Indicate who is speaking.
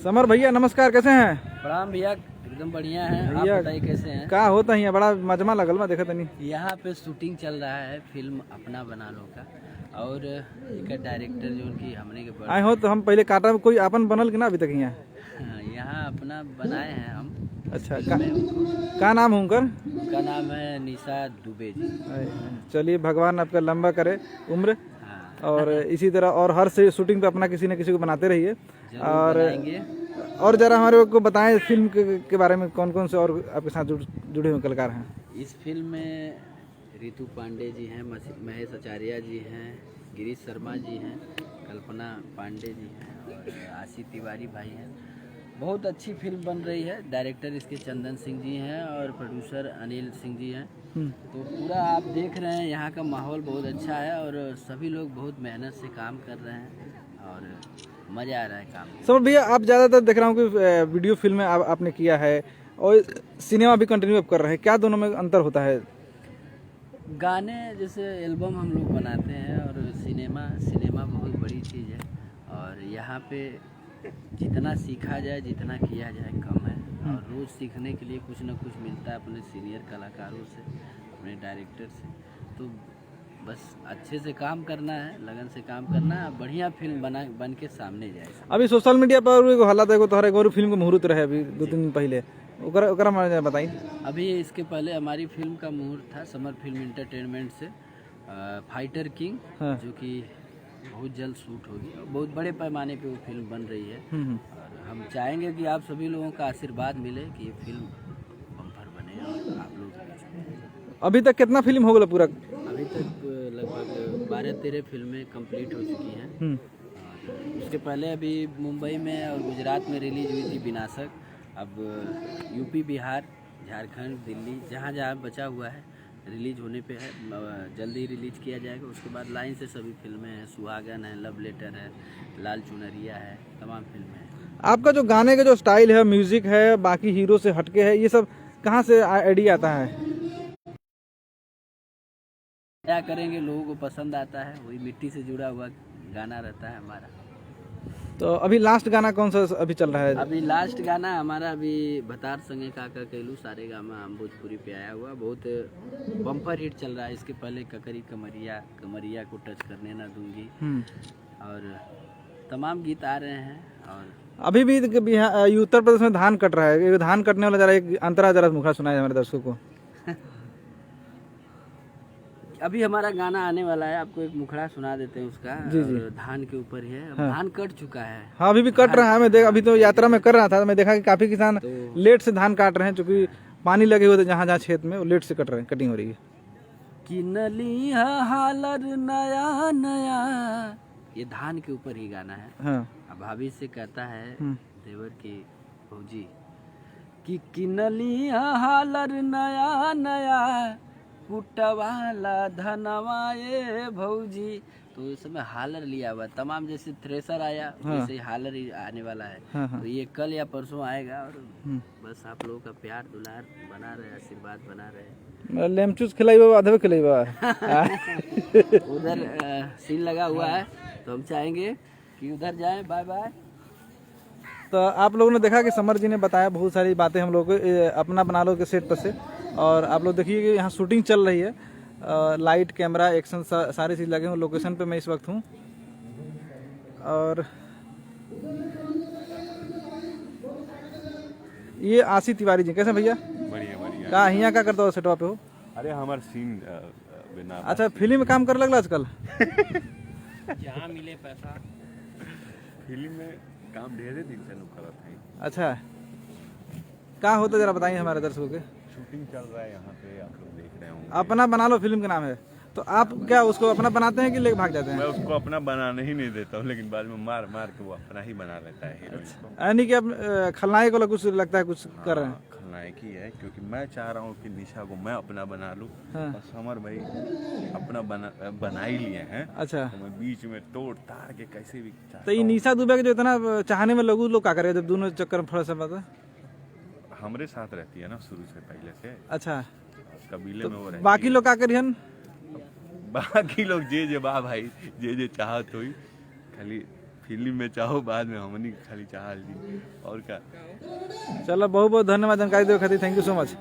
Speaker 1: Summer भैया नमस्कार, कैसे हैं?
Speaker 2: प्रणाम भैया, एकदम बढ़िया है। आप बताइए कैसे हैं?
Speaker 1: का होता है बड़ा मजमा लगल बा, देखत नहीं।
Speaker 2: यहाँ पे शूटिंग चल रहा है फिल्म अपना बना लो का, और एक डायरेक्टर जो उनकी हमने के
Speaker 1: आए हो तो हम पहले काटा में कोई अपन बनल कि ना अभी तक यहाँ?
Speaker 2: यहाँ अपना बनाए हैं हम।
Speaker 1: अच्छा, का नाम है उनकर?
Speaker 2: उनका नाम है निशा दुबे जी।
Speaker 1: चलिए, भगवान आपका लंबा करे उम्र।
Speaker 2: हाँ।
Speaker 1: और इसी तरह और हर से शूटिंग पे अपना किसी न किसी को बनाते रहिए। और जरा हमारे को बताएं फिल्म के बारे में, कौन कौन से और आपके साथ जुड़े हुए कलाकार हैं?
Speaker 2: इस फिल्म में रितु पांडे जी हैं, महेश आचार्य जी हैं, गिरीश शर्मा जी हैं, कल्पना पांडे जी हैं और आशी तिवारी भाई हैं। बहुत अच्छी फिल्म बन रही है। डायरेक्टर इसके चंदन सिंह जी हैं और प्रोड्यूसर अनिल सिंह जी हैं। तो पूरा आप देख रहे हैं, यहाँ का माहौल बहुत अच्छा है और सभी लोग बहुत मेहनत से काम कर रहे हैं और मज़ा आ रहा है काम। समर
Speaker 1: भैया, आप ज़्यादातर देख रहा हूँ कि वीडियो फिल्में आपने किया है और सिनेमा भी कंटिन्यू कर रहे हैं, क्या दोनों में अंतर होता है?
Speaker 2: गाने जैसे एल्बम हम लोग बनाते हैं और सिनेमा बहुत बड़ी चीज़ है। और यहाँ पे जितना सीखा जाए, जितना किया जाए कम है। और रोज़ सीखने के लिए कुछ ना कुछ मिलता है अपने सीनियर कलाकारों से, अपने डायरेक्टर से। तो बस अच्छे से काम करना है, लगन से काम करना है, बढ़िया फिल्म बन के सामने जाए।
Speaker 1: अभी सोशल मीडिया पर एगो हालत है, तोहरा एगो फिल्म का मुहूर्त रहे अभी 2-3 दिन पहले, ओकरा बताई।
Speaker 2: अभी इसके पहले हमारी फिल्म का मुहूर्त था समर फिल्म एंटरटेनमेंट से, फाइटर किंग। हाँ। जो कि बहुत जल्द शूट होगी और बहुत बड़े पैमाने पे वो फिल्म बन रही है। और हम चाहेंगे कि आप सभी लोगों का आशीर्वाद मिले कि ये फिल्म बम्पर बने और आप लोग।
Speaker 1: अभी तक कितना फिल्म हो गया पूरा?
Speaker 2: अभी तक लगभग 12-13 फिल्में कंप्लीट हो चुकी हैं। उसके पहले अभी मुंबई में और गुजरात में रिलीज हुई थी विनाशक। अब यूपी, बिहार, झारखंड, दिल्ली, जहाँ जहाँ बचा हुआ है रिलीज होने पे है, जल्दी रिलीज किया जाएगा। उसके बाद लाइन से सभी फिल्में हैं, सुहागन है, लव लेटर है, लाल चुनरिया है, तमाम फिल्में हैं।
Speaker 1: आपका जो गाने का जो स्टाइल है, म्यूजिक है, बाकी हीरो से हटके है, ये सब कहाँ से आइडिया आता है?
Speaker 2: क्या करेंगे, लोगों को पसंद आता है, वही मिट्टी से जुड़ा हुआ गाना रहता है हमारा।
Speaker 1: तो अभी लास्ट गाना कौन सा अभी चल रहा है?
Speaker 2: अभी लास्ट गाना हमारा अभी भतार संगे काका कहलू सारे गामा हम भोजपुरी पे आया हुआ, बहुत बम्पर हिट चल रहा है। इसके पहले ककरी कमरिया को टच करने ना दूंगी और तमाम गीत आ रहे हैं। और
Speaker 1: अभी भी उत्तर प्रदेश में धान कट रहा है, धान कटने वाला जरा एक अंतरा जरा मुखड़ा सुनाए हमारे दर्शकों को।
Speaker 2: अभी हमारा गाना आने वाला है, आपको एक मुखड़ा सुना देते हैं उसका। जी। धान के ऊपर ही है। हाँ। धान कट चुका है।
Speaker 1: हाँ, अभी भी कट रहा है। मैं देख, अभी तो यात्रा में कर रहा था, मैं देखा कि काफी किसान लेट से धान काट रहे हैं, क्योंकि पानी लगे हुए थे जहाँ जहाँ खेत में, वो लेट से कटिंग हो रही है।
Speaker 2: किनली हालर नया नया, ये धान के ऊपर ही गाना है। हाँ। अब भाभी से कहता है देवर की भौजी कि किनली हालर नया नया, कुटवाला धनवा ये भौजी। तो इस समय हालर लिया हुआ, तमाम जैसे थ्रेसर आया। हाँ। वैसे हालर ही आने वाला है। हाँ। तो ये कल या परसों आएगा और बस आप लोगों का प्यार दुलार बना रहे, आशीर्वाद बना रहे।
Speaker 1: लेमचूस खिलाइबा, अधवे खिलाइबा।
Speaker 2: उधर सीन लगा हुआ है, तो हम चाहेंगे कि उधर जाएं। Bye bye.
Speaker 1: तो आप लोगों ने देखा कि समर जी ने बताया बहुत सारी बातें हम लोग को अपना बना लो के सेट पर से। और आप लोग देखिए कि यहाँ शूटिंग चल रही है, लाइट, कैमरा, एक्शन सारी चीज़ लगे हुए। लोकेशन पे मैं इस वक्त हूँ और ये आशी तिवारी जी, कैसे भैया?
Speaker 3: बढ़िया।
Speaker 1: का यहाँ क्या करते हो सेटवा पे हो?
Speaker 3: अरे हमारे सीन
Speaker 1: अच्छा, फिल्म में काम कर लगला आजकल?
Speaker 2: जहाँ मिले पैसा।
Speaker 3: फिल्म में काम ढेरे दिन से करत है।
Speaker 1: अच्छा, क्या होता जरा बताइए हमारे दर्शकों के।
Speaker 3: शूटिंग चल रहा है यहाँ पे, आप लोग देख रहे होंगे।
Speaker 1: अपना बना लो फिल्म का नाम है, तो आप क्या उसको अपना बनाते हैं कि लेके भाग जाते हैं?
Speaker 3: मैं उसको अपना बनाने ही नहीं देता हूँ, लेकिन बाद में मार के वो अपना ही बना लेता है हीरोइन को।
Speaker 1: यानी कि अब खलनायक को कुछ लगता है कुछ कर रहे हैं।
Speaker 3: खलनायक ही है, क्योंकि मैं चाह रहा हूँ कि निशा को मैं अपना बना लूँ। हाँ। और समर भाई अपना बना ही लिए हैं। अच्छा, तो मैं बीच में तोड़ तार के कैसे भी।
Speaker 1: तो ये निशा दुबे के जो इतना चाहने में लोग क्या करें जब दोनों चक्कर में फंस पता?
Speaker 3: हमारे साथ रहती है ना शुरू से पहले से।
Speaker 1: अच्छा,
Speaker 3: कबीले
Speaker 1: तो
Speaker 3: में वो रहती।
Speaker 1: बाकी लोग क्या करियन?
Speaker 3: बाकी लोग जे बा भाई जे चाहत हुई, खाली फिल्म में चाहो बाद में हमनी खाली चाह ली और क्या।
Speaker 1: चलो बहुत बहुत धन्यवाद जानकारी देवे खातिर, थैंक यू सो मच।